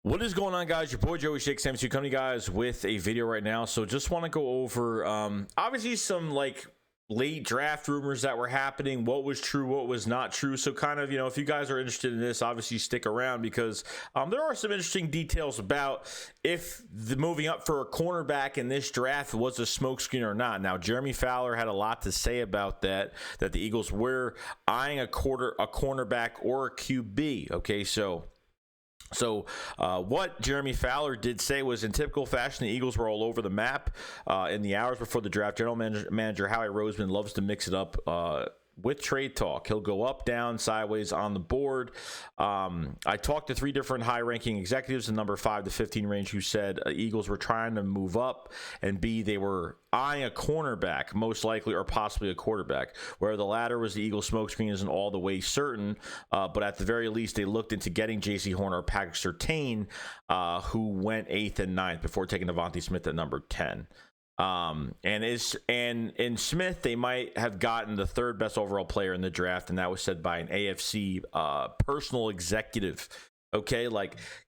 What is going on, guys? Your boy Joey Shakes coming to you guys with a video right now. So just want to go over obviously some late draft rumors that were happening, what was true, what was not true. So kind of, if you guys are interested in this, obviously stick around because there are some interesting details about if the moving up for a cornerback in this draft was a smokescreen or not. Now, Jeremy Fowler had a lot to say about that the Eagles were eyeing a cornerback or a QB. Okay, so what Jeremy Fowler did say was, in typical fashion, the Eagles were all over the map in the hours before the draft. General manager Howie Roseman loves to mix it up with trade talk. He'll go up, down, sideways on the board. I talked to 3 different high-ranking executives in number 5 to 15 range who said Eagles were trying to move up, and B, they were eyeing a cornerback, most likely, or possibly a quarterback. Where the latter was the Eagles smokescreen isn't all the way certain, but at the very least, they looked into getting J.C. Horn or Patrick Surtain, who went 8th and 9th before taking Devonta Smith at number 10. And in Smith, they might have gotten the 3rd best overall player in the draft, and that was said by an AFC personal executive. Okay,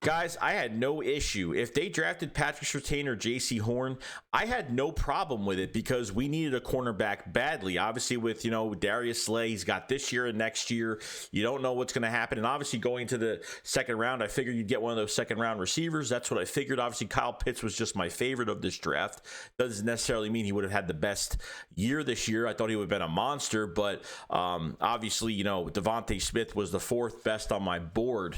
guys, I had no issue. If they drafted Patrick Surtain or J.C. Horn, I had no problem with it because we needed a cornerback badly. Obviously, with, Darius Slay, he's got this year and next year. You don't know what's going to happen. And obviously, going to the second round, I figured you'd get one of those second-round receivers. That's what I figured. Obviously, Kyle Pitts was just my favorite of this draft. Doesn't necessarily mean he would have had the best year this year. I thought he would have been a monster. But obviously, Devonta Smith was the 4th best on my board.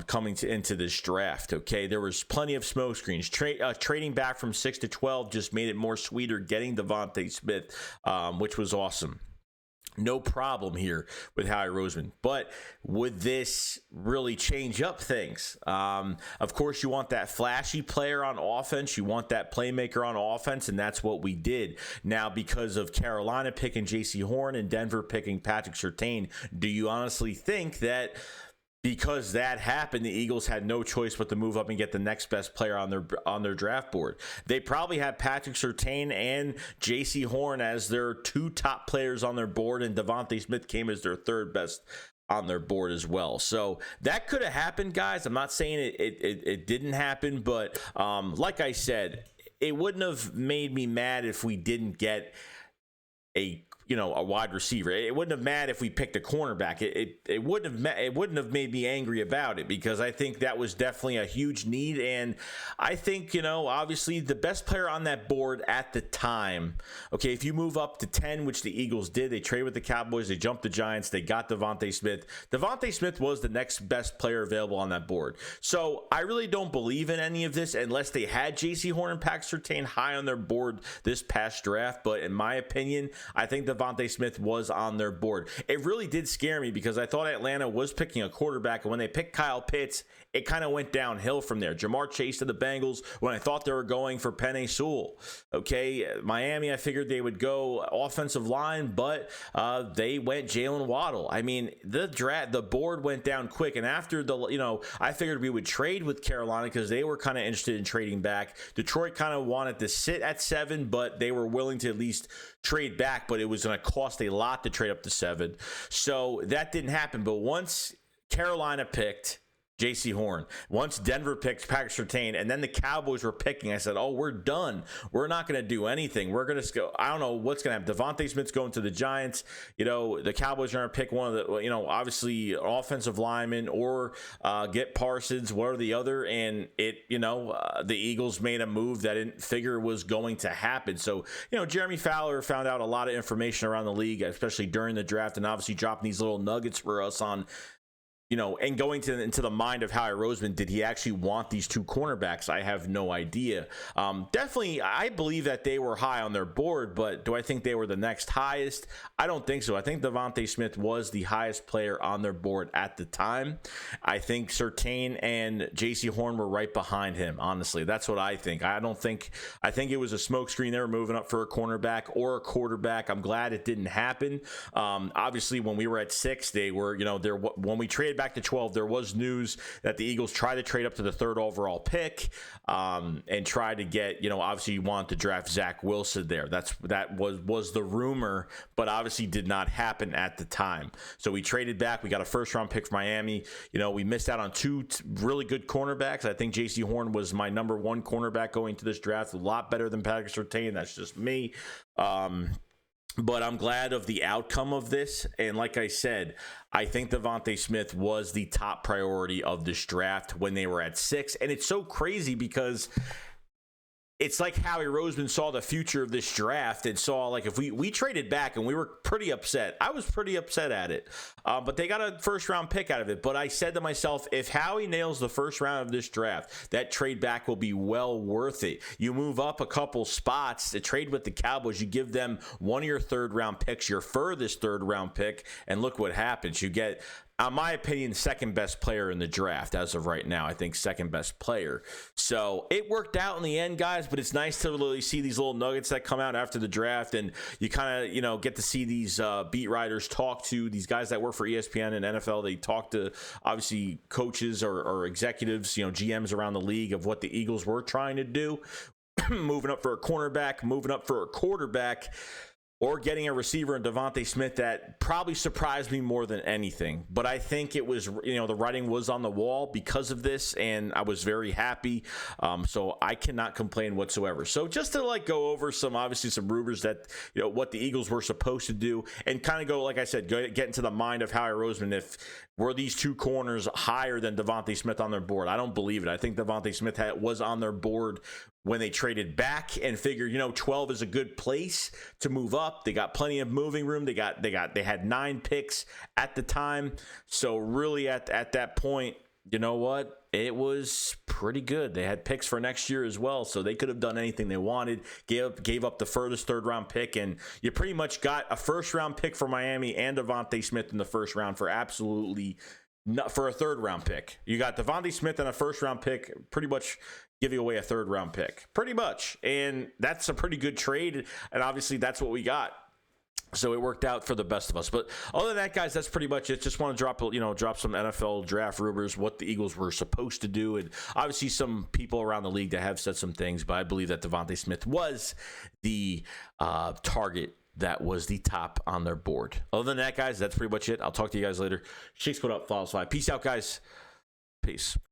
Coming into this draft. Okay, there was plenty of smoke screens. Trading back from 6 to 12 just made it more sweeter getting Devonta Smith, which was awesome. No problem here with Howie Roseman. But would this really change up things? Of course, you want that flashy player on offense. You want that playmaker on offense, and that's what we did. Now, because of Carolina picking J.C. Horn and Denver picking Patrick Surtain, do you honestly think that because that happened, the Eagles had no choice but to move up and get the next best player on their draft board? They probably had Patrick Surtain and J.C. Horn as their 2 top players on their board, and Devonta Smith came as their 3rd best on their board as well. So that could have happened, guys. I'm not saying it didn't happen, but like I said, it wouldn't have made me mad if we didn't get a wide receiver. It wouldn't have mattered if we picked a cornerback. It wouldn't have made me angry about it because I think that was definitely a huge need. And I think, obviously the best player on that board at the time, okay, if you move up to 10, which the Eagles did, they traded with the Cowboys, they jumped the Giants, they got Devonta Smith. Devonta Smith was the next best player available on that board. So I really don't believe in any of this unless they had J.C. Horn and Patrick Surtain high on their board this past draft. But in my opinion, I think Devonta Smith was on their board. It really did scare me because I thought Atlanta was picking a quarterback, and when they picked Kyle Pitts, it kind of went downhill from there. Jamar Chase to the Bengals when I thought they were going for Penei Sewell. Okay, Miami, I figured they would go offensive line, but they went Jalen Waddle. I mean, the board went down quick, and after I figured we would trade with Carolina because they were kind of interested in trading back. Detroit kind of wanted to sit at 7, but they were willing to at least trade back, but it was going to cost a lot to trade up to 7. So that didn't happen. But once Carolina picked J.C. Horn, once Denver picked Patrick Surtain, and then the Cowboys were picking, I said, we're done. We're not going to do anything. We're going to go. I don't know what's going to happen. Devonta Smith's going to the Giants. The Cowboys are going to pick one of the, obviously offensive linemen or get Parsons, one or the other. And the Eagles made a move that I didn't figure was going to happen. So, Jeremy Fowler found out a lot of information around the league, especially during the draft, and obviously dropping these little nuggets for us on, and going into the mind of Howie Roseman, did he actually want these 2 cornerbacks? I have no idea. Definitely, I believe that they were high on their board, but do I think they were the next highest? I don't think so. I think Devonta Smith was the highest player on their board at the time. I think Surtain and J.C. Horn were right behind him, honestly. That's what I think. I think it was a smokescreen. They were moving up for a cornerback or a quarterback. I'm glad it didn't happen. Obviously, when we were at 6, they were, when we traded traded back to 12, there was news that the Eagles tried to trade up to the 3rd overall pick and try to get, obviously you want to draft Zach Wilson there. That was the rumor, but obviously did not happen at the time. So we traded back. We got a 1st-round pick for Miami. We missed out on 2 really good cornerbacks. I think J.C. Horn was my number 1 cornerback going to this draft. A lot better than Patrick Surtain. That's just me. But I'm glad of the outcome of this. And like I said, I think Devonta Smith was the top priority of this draft when they were at 6. And it's so crazy because it's like Howie Roseman saw the future of this draft and saw, like, if we traded back, and we were pretty upset. I was pretty upset at it. But they got a 1st-round pick out of it. But I said to myself, if Howie nails the 1st round of this draft, that trade back will be well worth it. You move up a couple spots to trade with the Cowboys. You give them one of your 3rd-round picks, your furthest 3rd-round pick, and look what happens. You get, in my opinion, 2nd-best player in the draft as of right now. I think 2nd-best player. So it worked out in the end, guys, but it's nice to really see these little nuggets that come out after the draft, and you kind of, get to see these beat writers talk to these guys that work for ESPN and NFL. They talk to, obviously, coaches or executives, GMs around the league of what the Eagles were trying to do, moving up for a cornerback, moving up for a quarterback, or getting a receiver in Devonta Smith that probably surprised me more than anything. But I think it was, the writing was on the wall because of this, and I was very happy. So I cannot complain whatsoever. So just to go over some rumors that, what the Eagles were supposed to do, and kind of go, like I said, get into the mind of Howie Roseman. If were these 2 corners higher than Devonta Smith on their board? I don't believe it. I think Devonta Smith was on their board when they traded back and figured, 12 is a good place to move up. They got plenty of moving room. They had 9 picks at the time. So really at that point, you know what? It was pretty good. They had picks for next year as well, so they could have done anything they wanted. Gave up the furthest 3rd-round pick, and you pretty much got a 1st-round pick for Miami and Devonta Smith in the 1st round for absolutely for a 3rd-round pick. You got Devonta Smith and a 1st-round pick, pretty much giving away a 3rd-round pick, pretty much, and that's a pretty good trade. And obviously, that's what we got. So it worked out for the best of us. But other than that, guys, that's pretty much it. Just want to drop some NFL draft rumors, what the Eagles were supposed to do. And obviously some people around the league that have said some things, but I believe that Devonta Smith was the target that was the top on their board. Other than that, guys, that's pretty much it. I'll talk to you guys later. Shakes, put up, follows, fly. Peace out, guys. Peace.